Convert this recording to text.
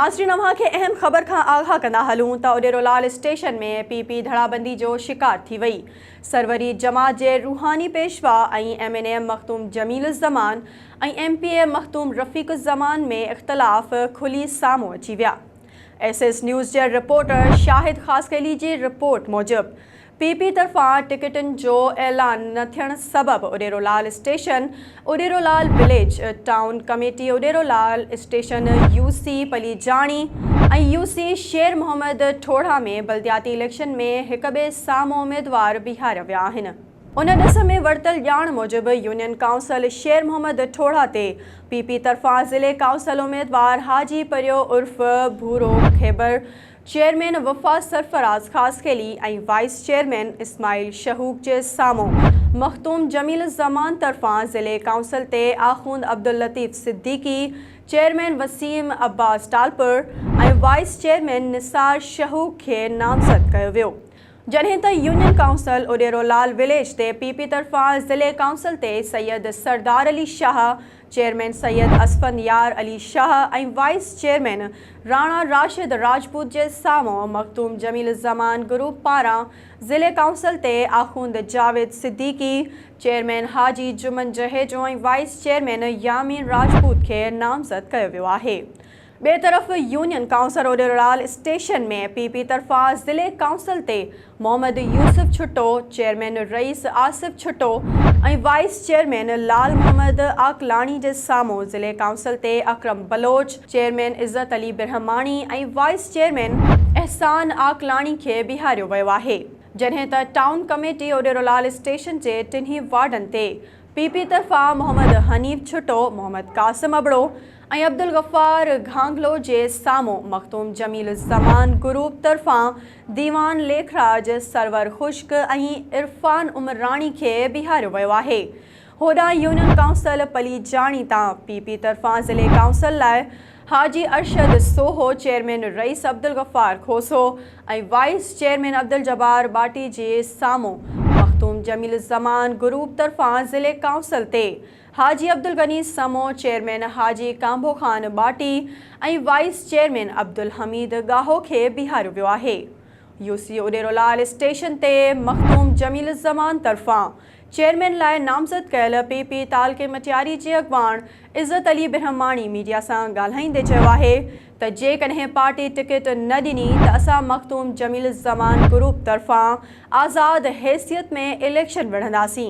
नाज़रीन अव्हां खे अहम ख़बर खां आगाह कंदा हलूं त उडेरोलाल स्टेशन में पीपी धड़ाबंदी जो शिकार थी वई। सरवरी जमात जे रूहानी पेशवा MNAM मखदूम जमीलुज़्ज़मान MPA मखदूम रफ़ीक़ुज़्ज़मान में इख़्तिलाफ़ खुली साम्हूं अची विया। SS न्यूज़ जे रिपोर्टर शाहिद ख़ासकैली जी रिपोर्ट मूजिब पीपी तरफ़ां टिकटनि जो ऐलान न थियण सबबि Uderolal station, Uderolal village, town committee Uderolal station, UC पलीजाणी UC शेर मोहम्मद ठोड़ा में बल्दियाती इलेक्शन में हिक ॿिए साम्हूं उम्मीदवार बीहारिया विया आहिनि। उन ॾिस में वरितल ॼाण मूजिबि यूनियन काउंसिल शेर मोहम्मद ठोड़ा ते पीपी तरफ़ां ज़िले काउंसिल उम्मीदवार हाजी परियो उर्फ Bhuro Khyber, chairman Wafa Sarfaraz Khaskheli vice chairman Ismail Shahuk जे साम्हूं मखदूम जमीलुज़्ज़मान तरफ़ां ज़िले काउंसिल ते Akhund Abdul Latif Siddiqui, chairman Waseem Abbas Talpur vice chairman Nisar Shahuk खे नामज़द कयो वियो। जॾहिं त यूनियन काउंसिल उडेरोलाल विलेज ते पीपी तरफ़ां ज़िले काउंसिल ते Syed Sardar Ali Shah, chairman Syed Asfandyar Ali Shah vice chairman Rana Rashid Rajput जे साम्हूं मखदूम जमीलुज़्ज़मान ग्रुप पारां ज़िले काउंसिल ते आख़ूंद जावेद सिद्दीकी, चेयरमैन हाजी जुमन जहेजो वाइस चेयरमैन यामीन राजपूत खे नामज़द कयो वियो आहे। ॿिए तरफ़ यूनियन काउंसिल उडेरोलाल स्टेशन में पीपी तरफ़ां ज़िले काउंसिल ते Mohammad Yusuf छुट्टो, chairman rice Asif छुट्टो wise chairman लाल मोहम्मद आकलाणी जे साम्हूं ज़िले काउंसिल ते अकरम बलोच, चेयरमैन इज़्ज़त अली बिरहमाणी वाइस चेयरमैन एहसान आकलाणी खे बीहारियो वियो आहे। जॾहिं त टाउन कमेटी उडेरोलाल स्टेशन जे टिन्ही वार्डनि ते पीपी तरफ़ां मोहम्मद हनीफ छुट्टो, मोहम्मद कासिम अबड़ो अब्दुल गफ़ार घांगलो जे साम्हूं मखदूम जमीलुज़्ज़मान ग्रुप तरफ़ां दीवान लेखराज, सरवर खुश्क इरफान उमरानी खे बीहारियो वियो आहे। होॾां यूनियन काउंसिल पलीजाणी तां पीपी तरफ़ां ज़िले काउंसिल लाइ हाजी Arshad Soho, chairman rice Abdul Ghaffar खोसो वाइस चेयरमैन अब्दुल जब्बार बाटी जे साम्हूं मखदूम जमीलुज़्ज़मान ग्रुप तरफ़ां ज़िले काउंसिल ते हाजी अब्दुल गनी समो, चेयरमैन हाजी कांबो खान बाटी वाइस चेयरमैन अब्दुल हमीद गाहो खे बीहारियो वियो आहे। UC उडेरोलाल स्टेशन ते मखदूम जमीलुज़्ज़मान तरफ़ां चेयरमैन लाइ नामज़द कयल पीपी तालके मटियारी जे अॻवान इज़्ज़त अली बिरहमाणी मीडिया सां ॻाल्हाईंदे चयो आहे त जेकॾहिं पार्टी टिकट न ॾिनी त असां मखदूम जमीलुज़्ज़मान ग्रुप तरफ़ां आज़ाद हैसियत में इलेक्शन विढ़ंदासीं।